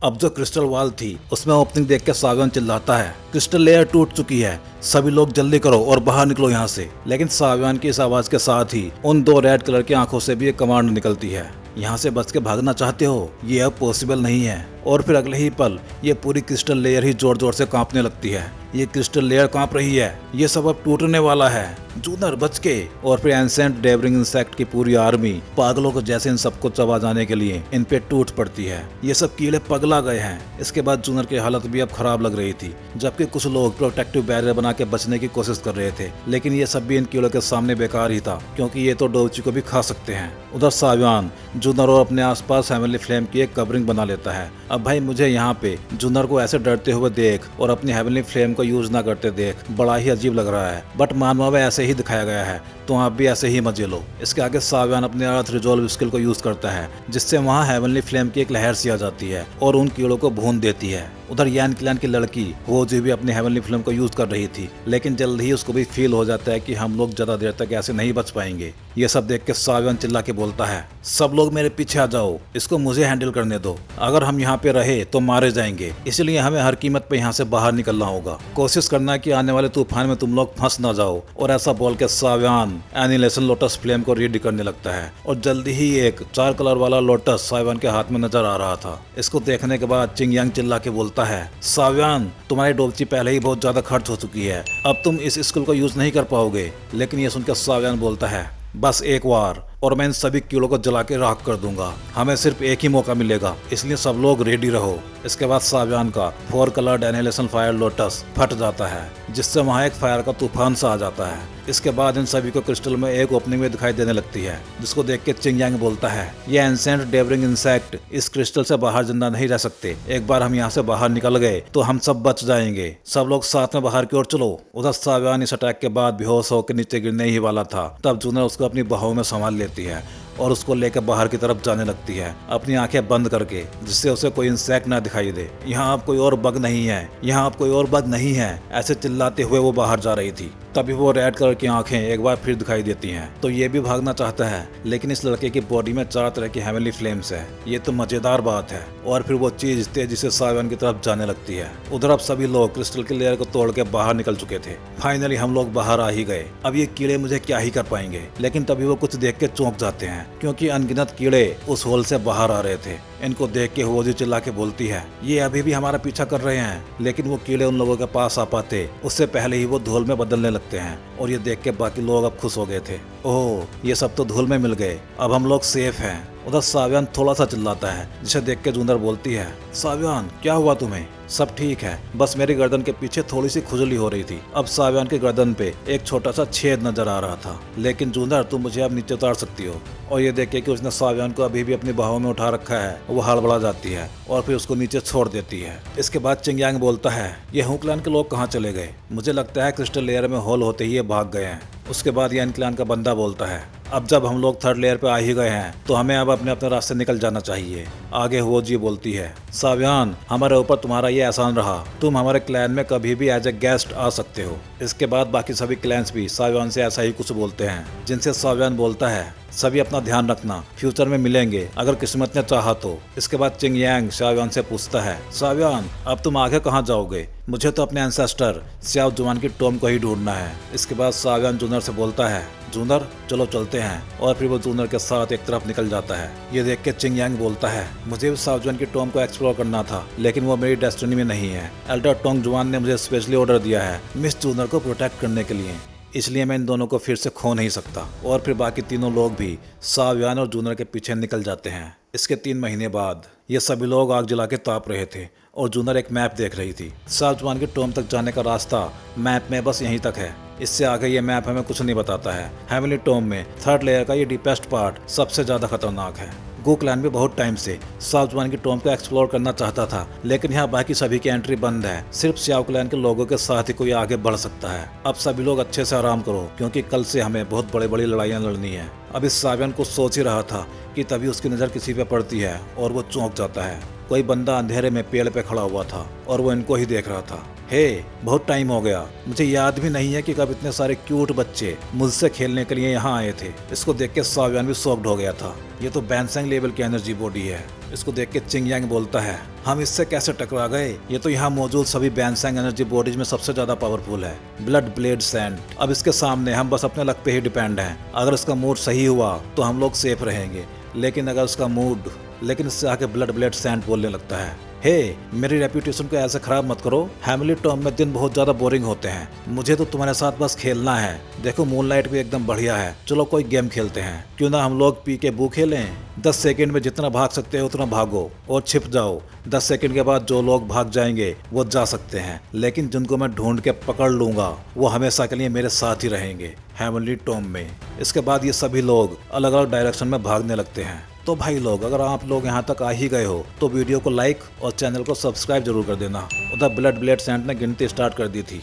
अब जो crystal wall थी उसमें ओपनिंग देख के सावियन चिल्लाता है, क्रिस्टल लेयर टूट चुकी है, सभी लोग जल्दी करो और बाहर निकलो यहाँ से। लेकिन सावियन की इस आवाज के साथ ही उन दो रेड कलर की आंखों से भी एक कमांड निकलती है, यहाँ से बच के भागना चाहते हो, ये अब पॉसिबल नहीं है। और फिर अगले ही पल ये पूरी क्रिस्टल लेयर ही जोर जोर से कांपने लगती है। ये क्रिस्टल लेयर कांप रही है, ये सब अब टूटने वाला है, जूनर बच के। और फिर एंसेंट डेवरिंग इंसेक्ट की पूरी आर्मी पागलों को जैसे इन सबको चबा जाने के लिए इन पे टूट पड़ती है। ये सब कीड़े पगला गए हैं। इसके बाद जूनर की हालत भी अब खराब लग रही थी, जबकि कुछ लोग प्रोटेक्टिव बैरियर बना के बचने की कोशिश कर रहे थे। लेकिन ये सब भी इन कीड़ों के सामने बेकार ही था, क्योंकि ये तो डोची को भी खा सकते हैं। उधर सावियन जूनर और अपने आसपास हेवनली फ्लेम की एक कवरिंग बना लेता है। अब भाई मुझे यहाँ पे जूनर को ऐसे डरते हुए देख और अपनी हेवनली फ्लेम को यूज ना करते देख बड़ा ही अजीब लग रहा है, बट मानवा में ऐसे ही दिखाया गया है, तो आप भी ऐसे ही मजे लो। इसके आगे सावियन अपने अर्थ रिजॉल्व स्किल को यूज करता है, जिससे वहाँ हेवनली फ्लेम की एक लहर सी आ जाती है और उन कीड़ों को भून देती है। उधर यान क्लैन की लड़की वो जो भी अपनी हेवनली फ्लेम को यूज कर रही थी, लेकिन जल्द ही उसको भी फील हो जाता है कि हम लोग ज्यादा देर तक ऐसे नहीं बच पाएंगे। ये सब देख के सावियन चिल्ला के बोलता है, सब लोग मेरे पीछे आ जाओ, इसको मुझे हैंडल करने दो, अगर हम यहाँ पे रहे तो मारे जाएंगे, इसलिए हमें हर कीमत पे यहाँ से बाहर निकलना होगा। कोशिश करना कि आने वाले तूफान में तुम लोग फंस ना जाओ। और ऐसा बोल के सावियन एनिलेशन लोटस फ्लेम को रीड करने लगता है और जल्दी ही एक 4 कलर वाला लोटस सावियन के हाथ में नजर आ रहा था। इसको देखने के बाद चिंगयांग चिल्ला के बोलता है, सावियन तुम्हारी डोबची पहले ही बहुत ज्यादा खर्च हो चुकी है, अब तुम इस स्किल को यूज नहीं कर पाओगे। लेकिन ये सुनकर सावियन बोलता है, बस एक बार और मैं इन सभी कीड़ों को जला के राख कर दूंगा, हमें सिर्फ एक ही मौका मिलेगा, इसलिए सब लोग रेडी रहो। इसके बाद सावियन का 4 कलर्ड एनिलेशन फायर लोटस फट जाता है, जिससे वहाँ एक फायर का तूफान सा आ जाता है। इसके बाद इन सभी को क्रिस्टल में एक ओपनिंग में दिखाई देने लगती है, जिसको देख के चिंगयांग बोलता है, ये एंसेंट डेवरिंग इंसेक्ट इस क्रिस्टल से बाहर जिंदा नहीं रह सकते, एक बार हम यहाँ से बाहर निकल गए तो हम सब बच जाएंगे, सब लोग साथ में बाहर की ओर चलो। उधर सावियन इस अटैक के बाद बेहोश होकर नीचे गिरने ही वाला था, तब जूनर उसको अपनी बाहों में संभाल लेती है और उसको लेकर बाहर की तरफ जाने लगती है, अपनी आंखें बंद करके, जिससे उसे कोई इंसेक्ट ना दिखाई दे। यहाँ अब कोई और बग नहीं है, यहाँ अब कोई और बग नहीं है, ऐसे चिल्लाते हुए वो बाहर जा रही थी। तभी वो रेड कलर की आंखें एक बार फिर दिखाई देती हैं, तो ये भी भागना चाहता है, लेकिन इस लड़के की बॉडी में 4 तरह की हेवनली फ्लेम्स है। ये तो मजेदार बात है। और फिर वो चीज तेजी से सावियन की तरफ जाने लगती है। उधर अब सभी लोग क्रिस्टल की लेयर को तोड़ के बाहर निकल चुके थे। फाइनली हम लोग बाहर आ ही गए। अब ये कीड़े मुझे क्या ही कर पाएंगे। लेकिन तभी वो कुछ देख के चौंक जाते हैं, क्योंकि अनगिनत कीड़े उस होल से बाहर आ रहे थे। इनको देख के हुओजी चिल्ला के बोलती है, ये अभी भी हमारा पीछा कर रहे हैं। लेकिन वो कीड़े उन लोगों के पास आ पाते उससे पहले ही वो धूल में बदलने लगते हैं। और ये देख के बाकी लोग अब खुश हो गए थे, ओह ये सब तो धूल में मिल गए, अब हम लोग सेफ हैं। उधर सावियन थोड़ा सा चिल्लाता है, जिसे देख के जूनर बोलती है, सावियन क्या हुआ तुम्हें? सब ठीक है, बस मेरी गर्दन के पीछे थोड़ी सी खुजली हो रही थी। अब सावियन की गर्दन पे एक छोटा सा छेद नजर आ रहा था। लेकिन जूनर तुम मुझे अब नीचे उतार सकती हो। और ये देख के कि उसने सावियन को अभी भी अपनी बाहों में उठा रखा है, वो हड़बड़ा जाती है और फिर उसको नीचे छोड़ देती है। इसके बाद चिंगयांग बोलता है, ये हुक्लैन के लोग कहाँ चले गए? मुझे लगता है क्रिस्टल लेयर में होल होते ही ये भाग गए हैं। उसके बाद यान क्लैन का बंदा बोलता है, अब जब हम लोग 3rd लेयर पे आ ही गए हैं तो हमें अब अपने अपने रास्ते निकल जाना चाहिए। आगे हुओजी बोलती है, सावियन हमारे ऊपर तुम्हारा ये एहसान रहा, तुम हमारे क्लैन में कभी भी एज ए गेस्ट आ सकते हो। इसके बाद बाकी सभी क्लैंस भी सावियन से ऐसा ही कुछ बोलते हैं, जिनसे सावियन बोलता है, सभी अपना ध्यान रखना, फ्यूचर में मिलेंगे अगर किस्मत ने चाहा तो। इसके बाद चिंगयांग सावियन से पूछता है, सावियन अब तुम आगे कहाँ जाओगे? मुझे तो अपने एंसेस्टर स्याओ जुआन की टॉम को ही ढूंढना है। इसके बाद सावियन जूनर से बोलता है, जूनर चलो चलते हैं। और फिर वो जूनर के साथ एक तरफ निकल जाता है। ये देख के चिंगयांग बोलता है, मुझे भी साओ जुआन की टॉम को एक्सप्लोर करना था, लेकिन वो मेरी डेस्टिनी में नहीं है। एल्डर टोंग जुआन ने मुझे स्पेशली ऑर्डर दिया है मिस जूनर को प्रोटेक्ट करने के लिए, इसलिए मैं इन दोनों को फिर से खो नहीं सकता। और फिर बाकी तीनों लोग भी सावियन और जूनर के पीछे निकल जाते हैं। इसके 3 महीने बाद ये सभी लोग आग जला के ताप रहे थे और जूनर एक मैप देख रही थी। साओ जुआन के टॉम तक जाने का रास्ता मैप में बस यहीं तक है, इससे आगे ये मैप हमें कुछ नहीं बताता है। हेवनली टॉम में 3rd लेयर का ये डीपेस्ट पार्ट सबसे ज्यादा खतरनाक है। गो क्लैन भी बहुत टाइम से साओ जुआन की टॉम को एक्सप्लोर करना चाहता था, लेकिन यहाँ बाकी सभी की एंट्री बंद है, सिर्फ स्याओ क्लैन के लोगों के साथ ही कोई आगे बढ़ सकता है। अब सभी लोग अच्छे से आराम करो, क्योंकि कल से हमें बहुत बड़ी बड़ी लड़ाइयाँ लड़नी है। अब इस सावियन को सोच ही रहा था कि तभी उसकी नज़र किसी पे पड़ती है और वो चौंक जाता है। कोई बंदा अंधेरे में पेड़ पे खड़ा हुआ था और वो इनको ही देख रहा था। हे, बहुत टाइम हो गया, मुझे याद भी नहीं है कि कब इतने सारे क्यूट बच्चे मुझसे खेलने के लिए यहाँ आए थे। इसको देख के सावियान भी शॉक्ड हो गया था। ये तो बैंसेंग लेवल की एनर्जी बॉडी है। इसको देख के चिंग यांग बोलता है, हम इससे कैसे टकरा गए? ये तो यहाँ मौजूद सभी बैंसेंग एनर्जी बॉडीज में सबसे ज्यादा पावरफुल है। ब्लड ब्लेड सैंड, अब इसके सामने हम बस अपने लक पे ही डिपेंड हैं। अगर इसका मूड सही हुआ तो हम लोग सेफ रहेंगे, लेकिन अगर उसका मूड इससे आके ब्लड ब्लेड सैंड बोलने लगता है, हे, मेरी रेपुटेशन को ऐसे खराब मत करो। हैमिली टॉम में दिन बहुत ज्यादा बोरिंग होते हैं। मुझे तो तुम्हारे साथ बस खेलना है। देखो मूनलाइट भी एकदम बढ़िया है। चलो कोई गेम खेलते हैं। क्यों ना हम लोग पी के बू खेलें? 10 सेकंड में जितना भाग सकते हो उतना भागो और छिप जाओ। 10 सेकंड के बाद जो लोग भाग जाएंगे वो जा सकते हैं, लेकिन जिनको मैं ढूंढ के पकड़ लूंगा वो हमेशा के लिए मेरे साथ ही रहेंगे हैमिली टॉम में। इसके बाद ये सभी लोग अलग अलग डायरेक्शन में भागने लगते हैं। तो भाई लोग, अगर आप लोग यहाँ तक आ ही गए हो तो वीडियो को लाइक और चैनल को सब्सक्राइब जरूर कर देना। उधर ब्लड ब्लेड सैंड ने गिनती स्टार्ट कर दी थी।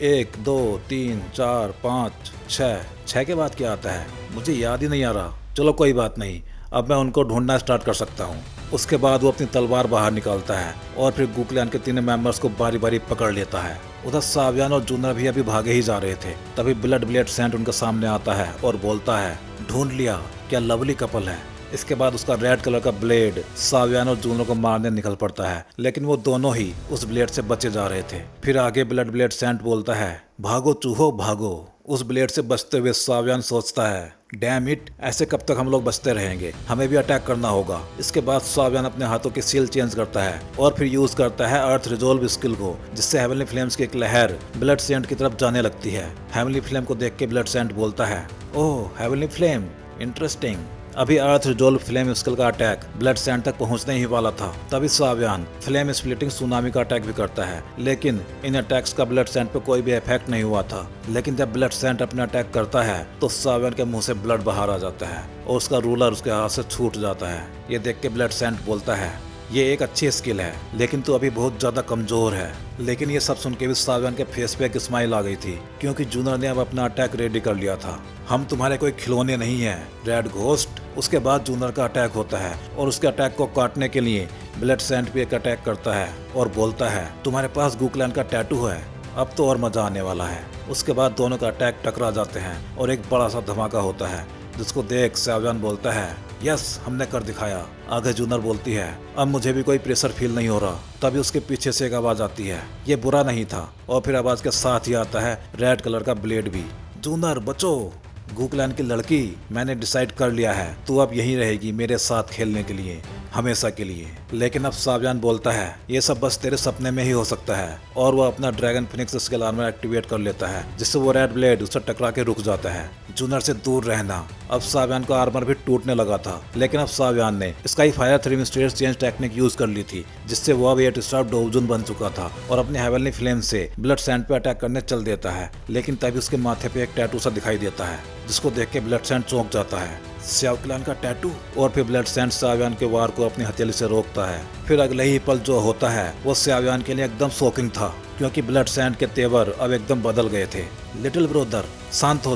1 2 3 4 5 6 के बाद क्या आता है मुझे याद ही नहीं आ रहा। चलो कोई बात नहीं, अब मैं उनको ढूंढना स्टार्ट कर सकता हूँ। उसके बाद वो अपनी तलवार बाहर निकालता है और फिर गुकलैन के तीनों मेंबर्स को बारी बारी पकड़ लेता है। उधर सावियान और जूनर भी अभी भागे ही जा रहे थे। तभी ब्लड ब्लेड सैंड उनके सामने आता है और बोलता है, ढूंढ लिया, क्या लवली कपल है। इसके बाद उसका रेड कलर का ब्लेड सावियान और जूनर को मारने निकल पड़ता है, लेकिन वो दोनों ही उस ब्लेड से बचे जा रहे थे। फिर आगे ब्लड ब्लेड सैंड बोलता है, भागो चूहो भागो। उस ब्लेड से बचते हुए सावियान सोचता है, डैम इट, ऐसे कब तक हम लोग बचते रहेंगे, हमें भी अटैक करना होगा। इसके बाद सावियान अपने हाथों की सील चेंज करता है और फिर यूज करता है अर्थ रिजोल्व स्किल को, जिससे हेवनली फ्लेम्स की एक लहर ब्लड सैंड की तरफ जाने लगती है। हेवनली फ्लेम को देख के ब्लड सैंड बोलता है, ओह हेवनली फ्लेम, इंटरेस्टिंग। अभी अर्थ रिजोल्व फ्लेम स्किल का अटैक ब्लड सैंड तक पहुंचने ही वाला था, तभी सावियान फ्लेम स्प्लिटिंग सुनामी का अटैक भी करता है, लेकिन इन अटैक्स का ब्लड सैंड पे कोई भी इफेक्ट नहीं हुआ था। लेकिन जब ब्लड सैंड अपना अटैक करता है तो सावियान के मुंह से ब्लड बाहर आ जाता है और उसका रूलर उसके हाथ से छूट जाता है। ये देख के ब्लड सैंड बोलता है, ये एक अच्छी स्किल है, लेकिन तू अभी बहुत ज्यादा कमजोर है। लेकिन ये सब सुन के भी सावियान के फेस पे एक स्माइल आ गई थी, क्योंकि जूनर ने अब अपना अटैक रेडी कर लिया था। हम तुम्हारे कोई खिलौने नहीं है रेड घोस्ट। उसके बाद जूनर का अटैक होता है और उसके अटैक को काटने के लिए ब्लड सैंड भी एक अटैक करता है और बोलता है, तुम्हारे पास गुकलैन का टैटू है, अब तो और मजा आने वाला है। उसके बाद दोनों का अटैक टकरा जाते हैं और एक बड़ा सा धमाका होता है, जिसको देख सावियान बोलता है, यस, हमने कर दिखाया। आगे जूनर बोलती है, अब मुझे भी कोई प्रेशर फील नहीं हो रहा। तभी उसके पीछे से एक आवाज आती है, ये बुरा नहीं था। और फिर आवाज के साथ ही आता है रेड कलर का ब्लेड भी। जूनर बचो, गुकलैन की लड़की, मैंने डिसाइड कर लिया है, तू अब यहीं रहेगी मेरे साथ खेलने के लिए, हमेशा के लिए। लेकिन अब सावियान बोलता है, ये सब बस तेरे सपने में ही हो सकता है। और वो अपना dragon Phoenix skill armour activate कर लेता है, जिससे वो रेड ब्लेड उससे टकरा के रुक जाता है। जूनर से दूर रहना। अब सावियान का आर्मर भी टूटने लगा था, लेकिन अब सावियान ने sky fire 3 mysterious change technique use कर ली थी, जिससे वो अब 8 स्टार डोवजून बन चुका था और अपने हेवनली फ्लेम से ब्लड सैंड पे अटैक करने चल देता है। लेकिन तभी उसके माथे पे एक टैटू सा दिखाई देता है, जिसको देख के ब्लड सैंड चौंक जाता है। स्याओ क्लैन का टैटू। और फिर ब्लड सैंड सावियान के वार को अपनी हथेली से रोकता है। फिर अगले ही पल जो होता है वो सावियान के लिए एकदम शॉकिंग था, क्योंकि ब्लड सैंड के तेवर अब एकदम बदल गए थे। लिटिल ब्रदर, शांत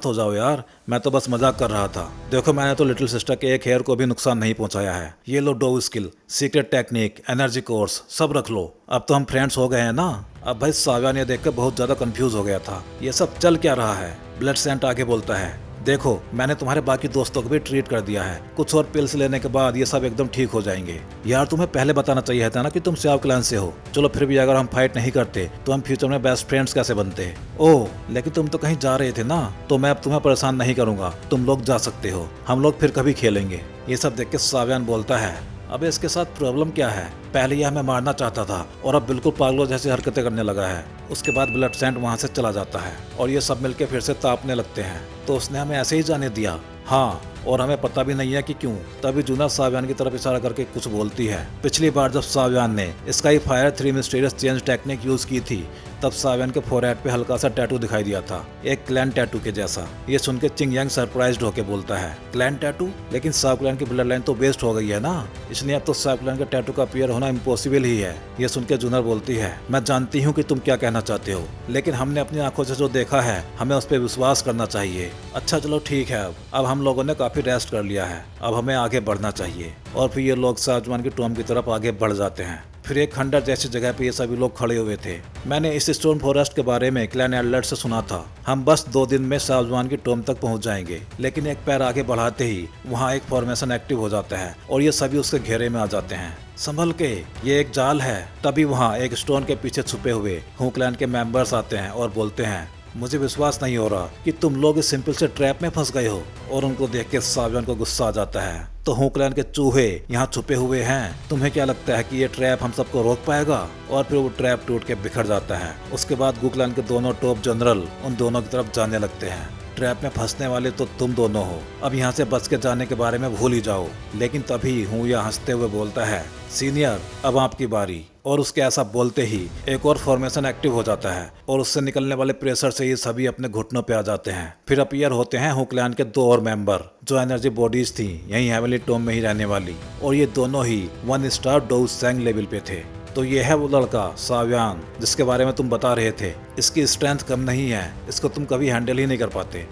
हो जाओ यार, मैं तो बस मजाक कर रहा था। देखो, मैंने तो लिटिल सिस्टर के एक हेयर को भी नुकसान नहीं पहुंचाया है। ये लो डोव skill, secret technique, energy course, सब रख लो। अब तो हम फ्रेंड्स हो गए हैं ना। अब भाई सावियान ये देखकर बहुत ज्यादा कंफ्यूज हो गया था, ये सब चल क्या रहा है। ब्लड सैंड आगे बोलता है, देखो, मैंने तुम्हारे बाकी दोस्तों को भी ट्रीट कर दिया है, कुछ और पिल्स लेने के बाद ये सब एकदम ठीक हो जाएंगे। यार तुम्हें पहले बताना चाहिए था ना कि तुम स्याओ क्लैन से हो। चलो फिर भी अगर हम फाइट नहीं करते तो हम फ्यूचर में बेस्ट फ्रेंड्स कैसे बनते। ओह, लेकिन तुम तो कहीं जा रहे थे ना, तो मैं अब तुम्हें परेशान नहीं करूंगा, तुम लोग जा सकते हो, हम लोग फिर कभी खेलेंगे। ये सब देख के सावियान बोलता है, अबे इसके साथ प्रॉब्लम क्या है, पहले ये हमें मारना चाहता था और अब बिल्कुल पागलों जैसी हरकतें करने लगा है। उसके बाद ब्लड सैंड वहाँ से चला जाता है और ये सब मिलके फिर से तापने लगते हैं। तो उसने हमें ऐसे ही जाने दिया, हाँ, और हमें पता भी नहीं है कि क्यों। तभी जूनर सावियान की तरफ इशारा करके कुछ बोलती है। पिछली बार जब सावियान ने sky fire 3 mysterious change technique use की थी, तब सावियान के फोरहेड पे हल्का सा टैटू दिखाई दिया था, एक क्लैन टैटू के जैसा। ये सुन के चिंग यांग सरप्राइज्ड होके बोलता है, क्लैन टैटू? लेकिन साव क्लैन की ब्लड लाइन तो वेस्ट हो गई है ना, इसलिए अब तो साव क्लैन के टैटू का अपीयर होना इम्पॉसिबल ही है। ये सुन के जूनर बोलती है, मैं जानती हूँ कि तुम क्या कहना चाहते हो, लेकिन हमने अपनी आंखों से जो देखा है हमें उस पर विश्वास करना चाहिए। अच्छा चलो ठीक है, अब हम लोगों ने काफी रेस्ट कर लिया है, अब हमें आगे बढ़ना चाहिए। और फिर ये लोग साजवान की टॉम की तरफ आगे बढ़ जाते हैं। फिर एक खंडर जैसी जगह पे ये सभी लोग खड़े हुए थे। मैंने इस स्टोन फॉरेस्ट के बारे में क्लैन एल्डर से सुना था। हम बस 2 दिन में शाहजवान की टोम तक पहुंच जाएंगे। लेकिन एक पैर आगे बढ़ाते ही वहाँ एक फॉर्मेशन एक्टिव हो जाता है और ये सभी उसके घेरे में आ जाते हैं। संभल के, ये एक जाल है। तभी वहाँ एक स्टोन के पीछे छुपे हुए हू क्लैन के मेंबर्स आते हैं और बोलते हैं, मुझे विश्वास नहीं हो रहा कि तुम लोग इस सिंपल से ट्रैप में फंस गए हो। और उनको देख के सावियन को गुस्सा आ जाता है। तो हू क्लैन के चूहे यहाँ छुपे हुए हैं, तुम्हें क्या लगता है कि ये ट्रैप हम सबको रोक पाएगा? और फिर वो ट्रैप टूट के बिखर जाता है। उसके बाद गू क्लैन के दोनों टॉप जनरल उन दोनों की तरफ जाने लगते हैं। ट्रैप में फंसने वाले तो तुम दोनों हो, अब यहाँ से बच के जाने के बारे में भूल ही जाओ। लेकिन तभी हूँ या हंसते हुए बोलता है, सीनियर अब आपकी बारी। और उसके ऐसा बोलते ही एक और फॉर्मेशन एक्टिव हो जाता है और उससे निकलने वाले प्रेशर से ये सभी अपने घुटनों पे आ जाते हैं। फिर अपीयर होते हैं हू क्लैन के 2 और मेंबर, जो एनर्जी बॉडीज थी यही हेवनली टोम में ही रहने वाली, और ये दोनों ही 1 स्टार डोउ सैंग लेवल पे थे। तो ये है वो लड़का सावियन जिसके बारे में तुम बता रहे थे। इसकी स्ट्रेंथ कम नहीं है, इसको तुम कभी हैंडल ही नहीं कर पाते।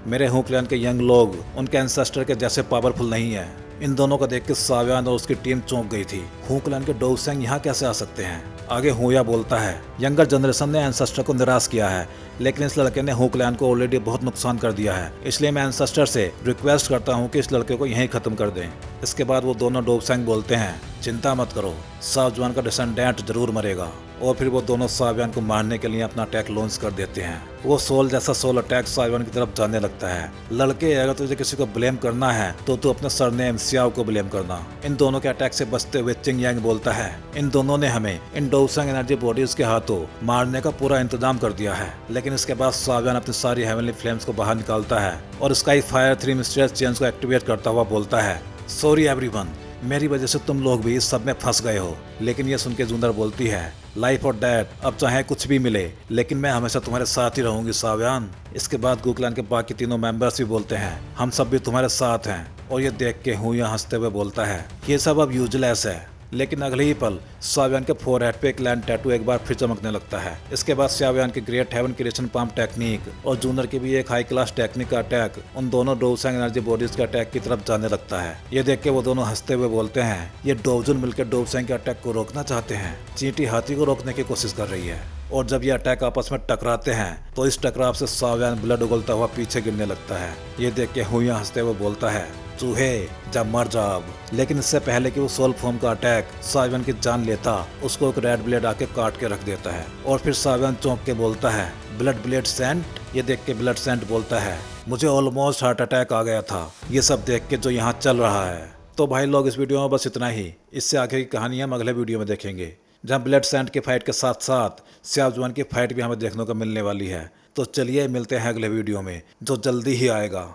मेरे हू क्लैन के यंग लोग उनके एंसेस्टर के जैसे पावरफुल नहीं है। इन दोनों को देख के सावियन और उसकी टीम चौंक गई थी। हू क्लैन के डोउ सैंग यहाँ कैसे आ सकते हैं? आगे हुया बोलता है, यंगर जनरेशन ने एंसेस्टर को निराश किया है, लेकिन इस लड़के ने हू क्लैन को ऑलरेडी बहुत नुकसान कर दिया है। इसलिए मैं एंसेस्टर से रिक्वेस्ट करता हूँ कि इस लड़के को यहीं खत्म कर दें। इसके बाद वो दोनों डोउ सैंग बोलते हैं, चिंता मत करो, शाहजवान का डिसेंडेंट जरूर मरेगा। और फिर वो दोनों सावियन को मारने के लिए अपना अटैक लॉन्च कर देते हैं। वो सोल जैसा सोल अटैक सावियन की तरफ जाने लगता है। लड़के, अगर तुझे किसी को ब्लेम करना है तो तू अपने सरनेम सियाओ को ब्लेम करना। इन दोनों के अटैक से बचते हुए चिंग यांग बोलता है, इन दोनों ने हमें इन डोउ सैंग एनर्जी बॉडीज के हाथों मारने का पूरा इंतजाम कर दिया है। लेकिन इसके बाद सावियन अपनी सारी हेवनली फ्लेम्स को बाहर निकालता है और स्काई फायर 3 मिस्टीरियस चेन्स को एक्टिवेट करता हुआ बोलता है, सॉरी एवरीवन, मेरी वजह से तुम लोग भी इस सब में फंस गए हो। लेकिन ये सुन के जूनर बोलती है, लाइफ और डेथ, अब चाहे कुछ भी मिले लेकिन मैं हमेशा तुम्हारे साथ ही रहूंगी सावियन। इसके बाद गू क्लैन के बाकी तीनों मेंबर्स भी बोलते हैं, हम सब भी तुम्हारे साथ हैं। और ये देख के हूँ यहाँ हंसते हुए बोलता है, ये सब अब यूजलेस है। लेकिन अगले ही पल सावियन के फोरहेड पे एक लैंड टैटू एक बार फिर चमकने लगता है। इसके बाद सावियन की great heaven creation palm technique और जूनर की भी एक हाई क्लास टेक्निक का अटैक उन दोनों डोउ सैंग एनर्जी बॉडीज के अटैक की तरफ जाने लगता है। ये देख के वो दोनों हंसते हुए बोलते हैं, ये डोउजुन मिलकर डोउ सैंग के अटैक को रोकना चाहते हैं। चींटी हाथी को रोकने की कोशिश कर रही है। और जब ये अटैक आपस में टकराते हैं तो इस टकराव से सावियन ब्लड उगलता हुआ पीछे गिरने लगता है। ये देख के हुआ हंसते हुए बोलता है, चूहे जब मर जाओ। लेकिन इससे पहले कि वो सोल फॉर्म का अटैक सावियन की जान लेता, उसको एक रेड ब्लेड आके काट के रख देता है। और फिर सावियन चौंक के बोलता है, ब्लड ब्लेड सेंट। ये देख के ब्लड सेंट बोलता है, मुझे ऑलमोस्ट हार्ट अटैक आ गया था ये सब देख के जो यहाँ चल रहा है। तो भाई लोग, इस वीडियो में बस इतना ही। इससे आगे की कहानी हम अगले वीडियो में देखेंगे, जहाँ ब्लड सेंट की फाइट के साथ साथ शाहजवान की फाइट भी हमें देखने को मिलने वाली है। तो चलिए मिलते हैं अगले वीडियो में, जो जल्दी ही आएगा।